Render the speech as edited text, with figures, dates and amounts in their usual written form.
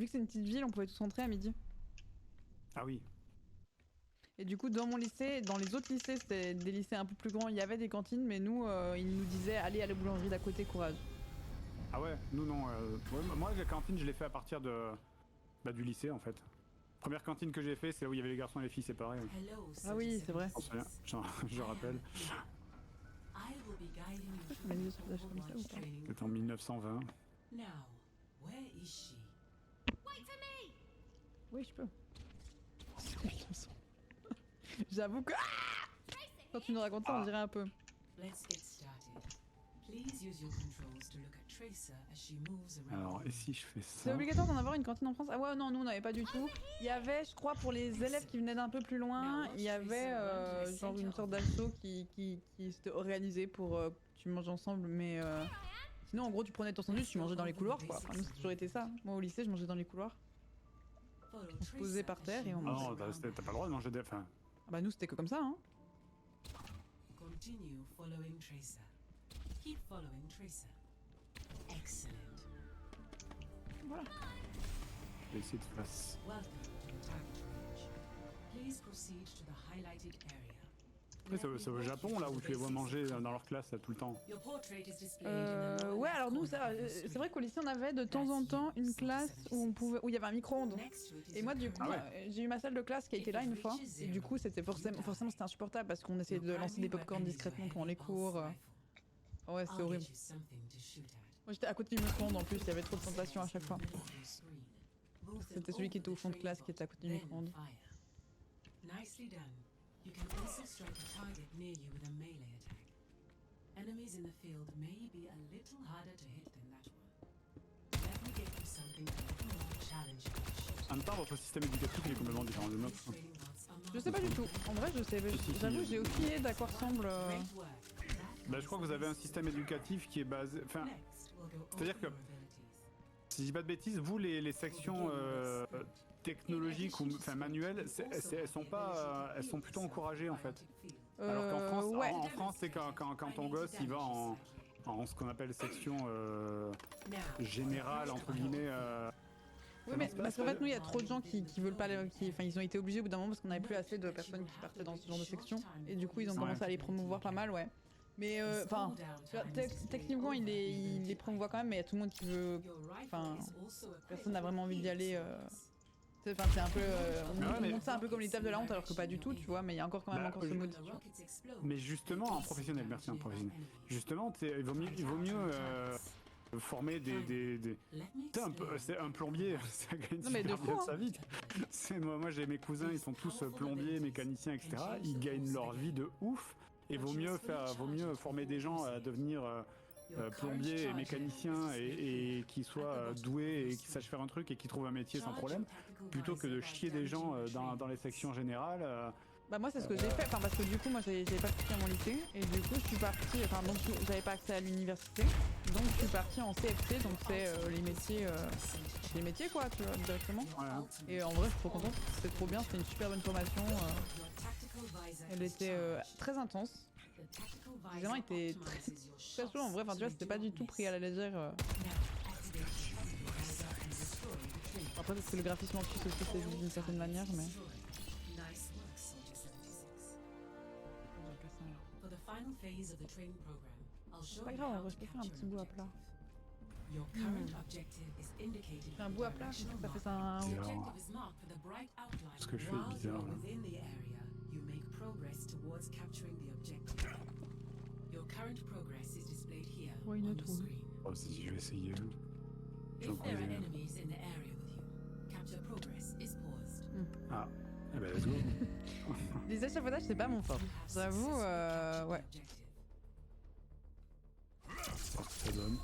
vu que c'est une petite ville, on pouvait tous rentrer à midi. Ah oui. Et du coup, dans mon lycée, dans les autres lycées, c'était des lycées un peu plus grands, il y avait des cantines, mais nous, ils nous disaient allez à la boulangerie d'à côté, courage. Ah ouais, nous non. Ouais, moi, la cantine, je l'ai fait à partir de du lycée en fait. Première cantine que j'ai fait, c'est là où il y avait les garçons et les filles séparés. Ah oui, c'est vrai. Je rappelle. Tu mets des sauvages comme ça ou pas? C'était en 1920. Oui, je peux. J'avoue que... Quand tu nous racontes ça, on dirait un peu. Alors, et si je fais C'est ça? obligatoire d'en avoir une cantine en France? Ah ouais, non, nous on n'avait pas du tout. Il y avait, je crois, pour les élèves qui venaient d'un peu plus loin, il y avait genre une sorte d'asso qui s'était organisée pour que tu manges ensemble, mais sinon en gros tu prenais ton sandwich, tu mangeais dans les couloirs quoi. Enfin, nous ça a toujours été ça. Moi au lycée je mangeais dans les couloirs. On se posait par terre et on Ah mangeait. non, t'as pas le droit de manger des... Enfin, Ah bah nous c'était que comme ça hein. Continue following Tracer. Keep following Tracer. Excellent. Voilà. je vais essayer de faire... Welcome to the target range. Please proceed to the highlighted area. Après, c'est au Japon là où tu les vois manger dans leur classe là, tout le temps. Your portrait is displayed in the lower Ouais left alors nous corner of the c'est screen. vrai qu'au lycée on avait de temps en temps une classe où on pouvait où il y avait un micro-ondes. Next to it is Et moi your du coup current- j'ai eu ma salle de classe qui a été là une fois et du coup c'était forcément c'était insupportable parce qu'on essayait de lancer des popcorn discrètement pendant les cours. Ouais c'est I'll horrible. get you something to shoot at. Moi j'étais à côté du micro-ondes en plus, il y avait trop de tentations à chaque fois. C'était celui qui était au fond de classe qui était à côté du micro-ondes. Nicely done. You can also strike a target near you with a melee attack. Enemies in the field may be a little harder to hit than that one. Let me get you something a little more challenging to shoot. En même temps, votre système éducatif il est complètement différent du nôtre. Training rods are Je sais pas du tout, en vrai je sais, j'avoue j'ai aucune idée d'à quoi ressemble. great work. Bah, je crois que vous avez un système éducatif qui est basé... Enfin, Next, we'll go over c'est-à-dire que- your abilities. si je dis pas de bêtises, vous les sections technologiques ou enfin manuelles, elles sont pas, elles sont plutôt encouragées en fait. Alors qu'en France, ouais. en France, c'est quand ton gosse il va en ce qu'on appelle section générale entre guillemets. Oui mais parce qu'en fait nous il y a trop de gens qui veulent pas, enfin ils ont été obligés au bout d'un moment parce qu'on n'avait plus assez de personnes qui partaient dans ce genre de section et du coup ils ont commencé à les promouvoir pas mal ouais. Mais enfin techniquement il les promouvoit quand même mais il y a tout le monde qui veut, enfin personne n'a vraiment envie d'y aller. Enfin c'est un peu, on montre ça un peu comme les tables de la honte alors que pas du tout tu vois mais il y a encore quand même Bah, encore ce mode. Mais justement, un professionnel, merci un professionnel. Justement, il vaut mieux former des... C'est un plombier, ça gagne Non, mais super de bien fou, sa vie. Moi j'ai mes cousins, ils sont tous plombiers, mécaniciens, etc. Ils gagnent leur vie de ouf. Et vaut mieux former des gens à devenir plombiers et mécaniciens et qui soient doués et qui sachent faire un truc et qui trouvent un métier sans problème, plutôt que de chier des gens dans les sections générales. Bah moi c'est ce que j'ai fait, enfin parce que du coup moi j'avais pas pu à mon lycée et du coup je suis partie, enfin donc j'avais pas accès à l'université, donc je suis partie en CFC, donc c'est les métiers quoi tu vois directement. Voilà. Et en vrai je suis trop contente, c'était trop bien, c'était une super bonne formation, elle était très intense, les examens étaient très chauds en vrai, enfin tu vois c'était pas du tout pris à la légère. Après parce que le graphisme en plus aussi c'est d'une certaine manière mais... Nice work, Soldier 76. For the final phase of the training program, I'll show Pas you grave, en how vrai to je peux faire un capture petit an bout à plat. objective. Your current objective is indicated J'ai un with bout à plat, directional ça fait mark. ça un... The bizarre. objective is marked with a bright outline. Ce que je fais est While bizarre, you're là. within the area, you make progress towards capturing the objective. Your current progress is displayed here Why on not, your oui. screen. Oh, si je vais essayer. J'en If there are connais. enemies in the area with you, capture progress is paused. Ah, eh ben let's go. Les échafaudages c'est pas mon fort, j'avoue ouais. Objective. Voir ce que ça donne.